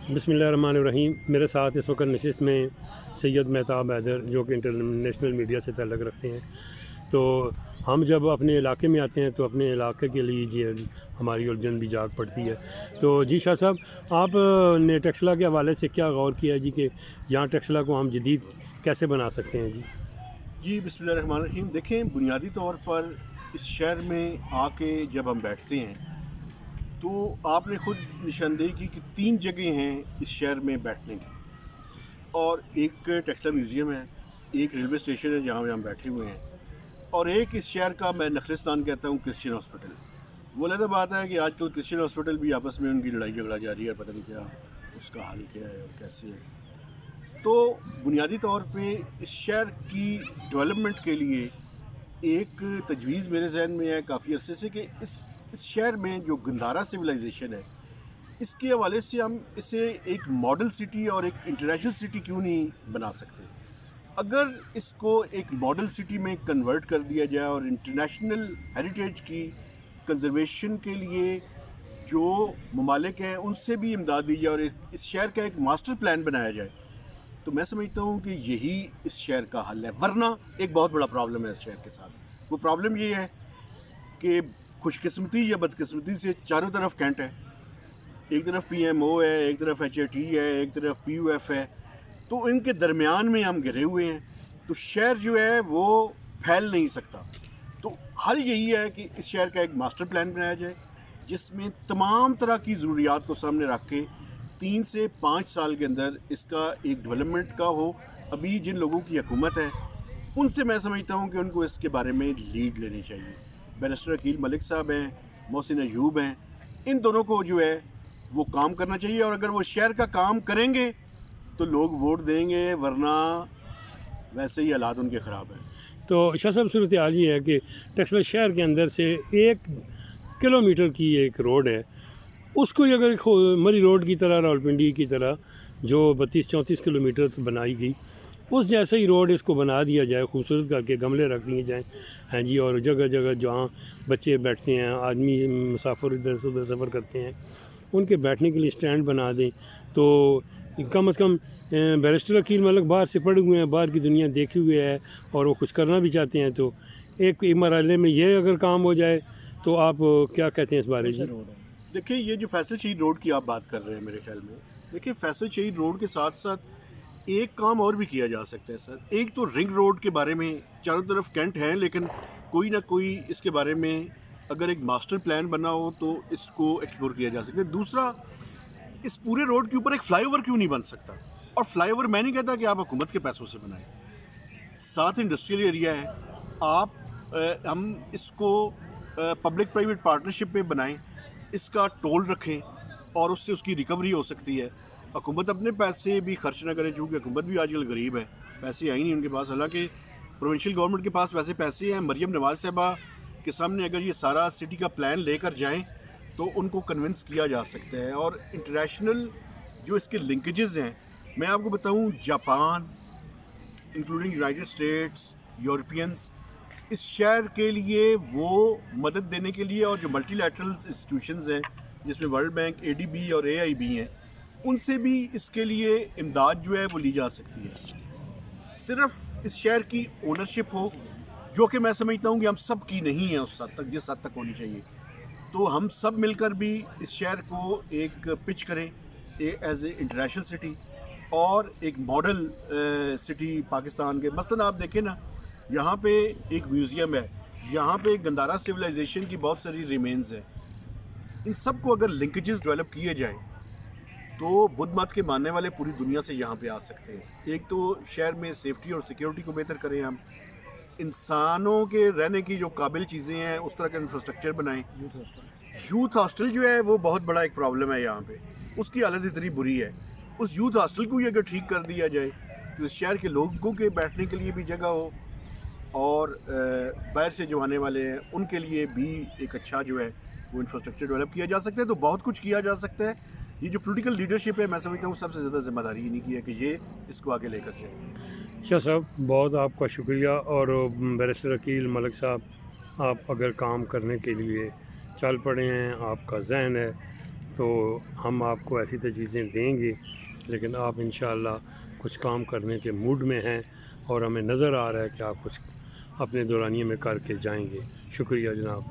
बिस्मिल्लाहिर्रहमानिर्रहीम। मेरे साथ इस वक्त नशिस्त में सैयद महताब हैदर जो कि इंटरनेशनल मीडिया से ताल्लुक़ रखते हैं। तो हम जब अपने इलाके में आते हैं तो अपने इलाके के लिए हमारी उलझन भी जाग पड़ती है। तो जी शाह साहब, आप ने टेक्सला के हवाले से क्या गौर किया है जी कि यहाँ टेक्सला को हम जदीद कैसे बना सकते हैं? जी बिस्मिल्लाहिर्रहमानिर्रहीम। देखें, बुनियादी तौर पर इस शहर में आके जब हम बैठते हैं तो आपने ख़ुद निशानदेही की कि 3 जगह हैं इस शहर में बैठने की, और एक टेक्सला म्यूज़ियम है, एक रेलवे स्टेशन है जहाँ हम बैठे हुए हैं, और एक इस शहर का मैं नखलिस्तान कहता हूँ क्रिश्चियन हॉस्पिटल। वो अलग बात है कि आजकल क्रिश्चियन हॉस्पिटल भी आपस में उनकी लड़ाई झगड़ा जारी है, पता नहीं क्या उसका हल क्या है और कैसे है। तो बुनियादी तौर पे इस शहर की डेवलपमेंट के लिए एक तजवीज़ मेरे जहन में है काफ़ी अरसे से कि इस शहर में जो गंदारा सिविलाइजेशन है, इसके हवाले से हम इसे एक मॉडल सिटी और एक इंटरनेशनल सिटी क्यों नहीं बना सकते। अगर इसको एक मॉडल सिटी में कन्वर्ट कर दिया जाए और इंटरनेशनल हेरिटेज की कंजर्वेशन के लिए जो ममालिक हैं उनसे भी इमदाद दी जाए और इस शहर का एक मास्टर प्लान बनाया जाए, तो मैं समझता हूँ कि यही इस शहर का हल है। वरना एक बहुत बड़ा प्रॉब्लम है इस शहर के साथ। वो प्रॉब्लम ये है कि खुशकिस्मती या बदकिस्मती से चारों तरफ कैंट है। एक तरफ PMO है, एक तरफ HAT है, एक तरफ PUF है, तो इनके दरमियान में हम घिरे हुए हैं। तो शहर जो है वो फैल नहीं सकता। तो हल यही है कि इस शहर का एक मास्टर प्लान बनाया जाए जिसमें तमाम तरह की ज़रूरियात को सामने रख के 3 से 5 साल के अंदर इसका एक डेवलपमेंट का हो। अभी जिन लोगों की हुकूमत है उनसे मैं समझता हूँ कि उनको इसके बारे में लीड लेनी चाहिए। बैरिस्टर अकील मलिक साहब हैं, मोहसिन अयूब हैं, इन दोनों को जो है वो काम करना चाहिए। और अगर वो शहर का काम करेंगे तो लोग वोट देंगे, वरना वैसे ही हालात उनके ख़राब हैं। तो शाह साहब, सूरत हाल ये है कि टेक्सला शहर के अंदर से 1 किलोमीटर की एक रोड है, उसको अगर मरी रोड की तरह, रावलपिंडी की तरह जो 32-34 किलोमीटर बनाई गई, उस जैसे ही रोड इसको बना दिया जाए, खूबसूरत करके गमले रख दिए जाएँ हैं जी, और जगह जगह जहाँ बच्चे बैठते हैं, आदमी मुसाफिर इधर से उधर सफ़र करते हैं, उनके बैठने के लिए स्टैंड बना दें। तो कम से कम बैरिस्टर अकील मलिक बाहर से पढ़े हुए हैं, बाहर की दुनिया देखे हुए है और वो कुछ करना भी चाहते हैं। तो एक मरहले में ये अगर काम हो जाए तो आप क्या कहते हैं इस बारे में? देखिए, ये जो फैसल शहीद रोड की आप बात कर रहे हैं, मेरे ख्याल में देखिए फैसल शहीद रोड के साथ साथ एक काम और भी किया जा सकता है सर। एक तो रिंग रोड के बारे में, चारों तरफ कैंट हैं लेकिन कोई ना कोई इसके बारे में अगर एक मास्टर प्लान बना हो तो इसको एक्सप्लोर किया जा सकता है। दूसरा, इस पूरे रोड के ऊपर एक फ्लाईओवर क्यों नहीं बन सकता? और फ्लाईओवर मैं नहीं कहता कि आप हुकूमत के पैसों से बनाएं, साथ इंडस्ट्रियल एरिया है, हम इसको पब्लिक प्राइवेट पार्टनरशिप पे बनाएं, इसका टोल रखें और उससे उसकी रिकवरी हो सकती है। हुकूमत अपने पैसे भी खर्च ना करे, चूँकि हुकूमत भी आजकल गरीब है, पैसे है ही नहीं उनके पास। हालांकि प्रोविंशियल गवर्नमेंट के पास वैसे पैसे हैं। मरियम नवाज़ साहबा के सामने अगर ये सारा सिटी का प्लान लेकर जाएं तो उनको कन्विंस किया जा सकता है। और इंटरनेशनल जो इसके लिंकेजेस हैं, मैं आपको बताऊं, Japan including United states, Europeans इस शहर के लिए वो मदद देने के लिए, और जो मल्टीलैटरल इंस्टीट्यूशंस हैं जिसमें वर्ल्ड बैंक, ADB और AIB हैं, उनसे भी इसके लिए इमदाद जो है वो ली जा सकती है। सिर्फ इस शहर की ओनरशिप हो, जो कि मैं समझता हूँ कि हम सब की नहीं है उस हद तक जिस हद तक होनी चाहिए। तो हम सब मिलकर भी इस शहर को एक पिच करें एज ए इंटरनेशनल सिटी और एक मॉडल सिटी पाकिस्तान के। मसलन आप देखें ना, यहाँ पे एक म्यूज़ियम है, यहाँ पे गंदारा सिविलाइजेशन की बहुत सारी रिमेन्स हैं। इन सब को अगर लिंकेजेस डेवलप किए जाएँ तो बुद्ध मत के मानने वाले पूरी दुनिया से यहाँ पे आ सकते हैं। एक तो शहर में सेफ्टी और सिक्योरिटी को बेहतर करें, हम इंसानों के रहने की जो काबिल चीज़ें हैं उस तरह का इंफ्रास्ट्रक्चर बनाएं। यूथ हॉस्टल जो है वो बहुत बड़ा एक प्रॉब्लम है यहाँ पे, उसकी हालत इतनी बुरी है। उस यूथ हॉस्टल को ही अगर ठीक कर दिया जाए तो इस शहर के लोगों के बैठने के लिए भी जगह हो, और बाहर से जो आने वाले हैं उनके लिए भी एक अच्छा जो है वो इंफ्रास्ट्रक्चर डेवलप किया जा सकता है। तो बहुत कुछ किया जा सकता है। ये जो पॉलिटिकल लीडरशिप है, मैं समझता हूँ सबसे ज़्यादा जिम्मेदारी इन्हीं की है कि ये इसको आगे लेकर जाए। शाह साहब, बहुत आपका शुक्रिया। और बैरिस्टर अकील मलिक साहब, आप अगर काम करने के लिए चल पड़े हैं, आपका जहन है, تو ہم آپ کو ایسی تجویزیں دیں گے، لیکن آپ انشاءاللہ کچھ کام کرنے کے موڈ میں ہیں اور ہمیں نظر آ رہا ہے کہ آپ کچھ اپنے دورانیے میں کر کے جائیں گے۔ شکریہ جناب۔